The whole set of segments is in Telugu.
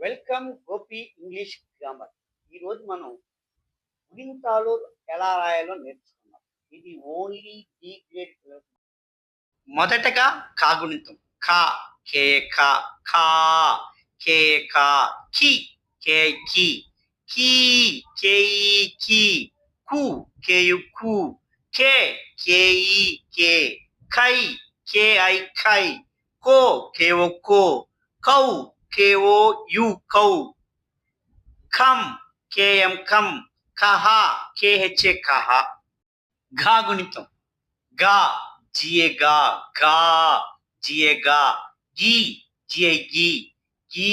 Welcome Gopi English grammar. ఈరోజు మనం గుణింతాలు ఎలా రాయాలో నేర్చుకున్నాం. ఇది ఓన్లీ డి గ్రేడ్ పిల్లలు. మొదటగా కాగుణితం. కా కే కా ఖా కే కా కి కే కి కీ కే కి కు కేయు కు కే కేయి కే ఖై కే ఐ ఖై కో కేఓ కో కౌ కేఓ యు కౌ ఖం కేఎం ఖం కహ కేహెచ్ఏ కహ. ఘా గుణితం. గా జిఏ గా గా జిఏ గా గి జిఏ గి గీ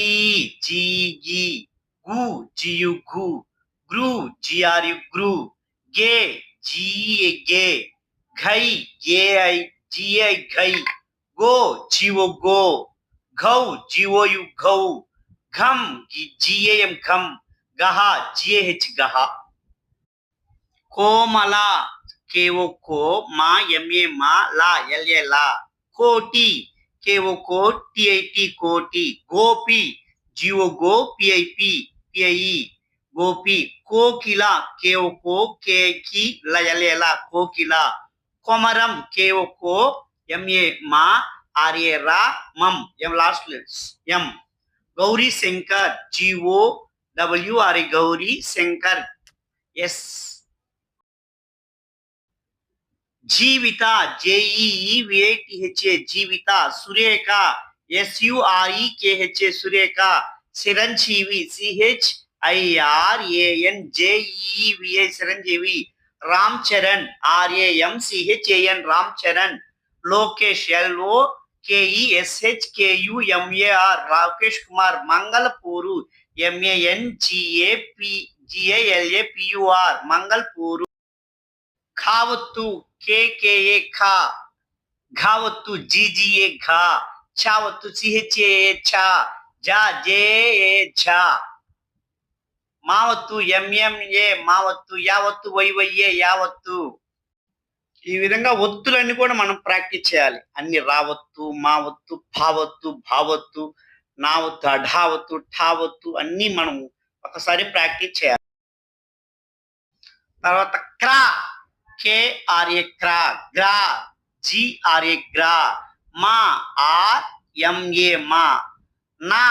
జీ గి గు జియు గు గ్రు జిఆర్యు గ్రు గే జిఏ గే ఘై గేఐ GI ఘై go Jio go ఘౌ జిఓయు ఘౌ ఘం GAM ఘం గహ జిఏహెచ్ గహ. కోమల కేఓ కో మా ఎంఏ మా లా ఎల్ఏ లా. కోటి కేఓ కో టిఐటి కోటి. Gopi Jio go PIP PIE Gopi. కోకిల కేఓ కో కేకి లా ఎల్ఏ లా కోకిల. కొమరం కేఓ కో ఎంఏ మా ఆర్ఏ రా మం ఎం లాస్ట్ ఎం. Gauri Shankar Jio WRA Gauri Shankar yes. జీవిత జేఈఈవిఐటిహెచ్ఏ జీవిత. Surekha ఎస్యుఆర్ఈకేహెచ్ఏ Surekha. Chiranjeevi సిహెచ్ఐఆర్ఏఎన్ జేఈవిఐ Chiranjeevi. Ram Charan ఆర్ఏఎంసిహెచ్ఏఎన్ Ram Charan. Lokesh LOKESHKUMAR Rakesh Kumar. మంగళపూరు MANGALAPUR మంగళపూరు. ఖావత్తు KKA ఖా. ఘావత్తు GGA ఘా. చావత్తు CHAA ఛా. జా JA ఝా. మావత్తు MMA మావత్తు. యావత్తు YYA యావత్తు. ఈ విధంగా ఒత్తులన్నీ కూడా మనం ప్రాక్టీస్ చేయాలి. అన్ని రావత్తు మావత్తు భావత్తు భావత్తు నావత్తు అఢావత్తు ఠావత్తు అన్ని మనం ఒకసారి ప్రాక్టీస్ చేయాలి. తర్వాత క్రా KRA క్రా. గ్రా GRA గ్రా. మా RMA మా. నా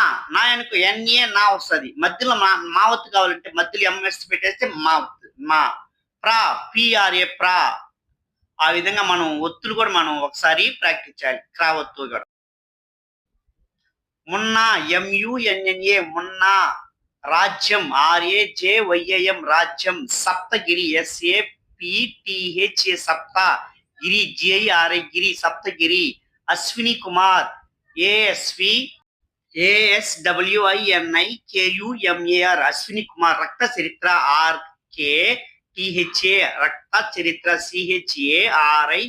అనుకో NA నా వస్తుంది. మధ్యలో మావత్తు కావాలంటే మధ్యలో MS పెట్టేస్తే మావత్తు మా. ప్రా PRA ప్రా. ఆ విధంగా మనం ఒత్తులు కూడా మనం ఒకసారి ప్రాక్టీస్ చేయాలి. క్రావత్తు కూడా. మున్నా MUNNA మున్నా. రాజ్యం RAJYAM రాజ్యం. సప్తగిరి SAPTHA సప్త. గిరి GIRI గిరి సప్తగిరి. అశ్విని కుమార్ ASWINIKUMAR అశ్విని కుమార్. రక్త చరిత్ర RKTHA రక్త చరిత్ర. CHARITHRA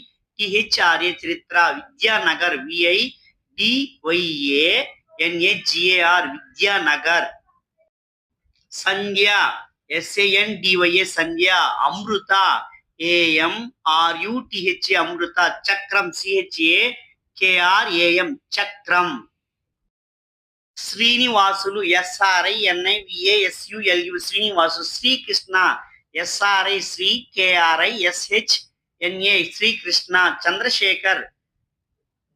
చరిత్ర. విద్యానగర్ VIDYANAGAR విద్యానగర్. సంధ్య SANDYA సంధ్య. అమృత AMRUTHA అమృత. చక్రం CHAKRAM చక్రం. Srinivasulu SRINIVASULU Srinivasu. Srikrishna SRI Shri KRISHNA Srikrishna. Chandrasekhar.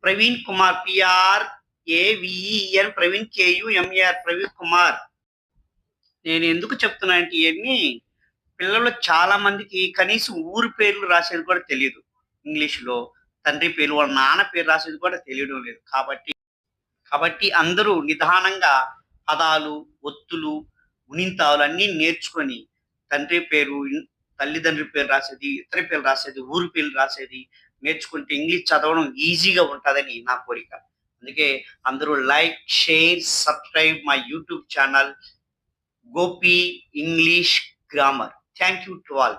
Praveen Kumar PRAVEN Praveen KUMAR Praveen Kumar. నేను ఎందుకు చెప్తున్నా అంటే ఇవన్నీ పిల్లలు చాలా మందికి కనీసం ఊరి పేర్లు రాసేది కూడా తెలియదు. ఇంగ్లీష్లో తండ్రి పేరు వాళ్ళ నాన్న పేరు రాసేది కూడా తెలియడం లేదు. కాబట్టి అందరూ నిదానంగా పదాలు ఒత్తులు గుణింతాలు అన్నీ నేర్చుకొని తండ్రి పేరు తల్లిదండ్రి పేరు రాసేది ఇతర పేరు రాసేది ఊరి పేర్లు రాసేది నేర్చుకుంటే ఇంగ్లీష్ చదవడం ఈజీగా ఉంటుందని నా కోరిక. అందుకే అందరూ like share subscribe my YouTube channel Gopi English grammar. Thank you to all.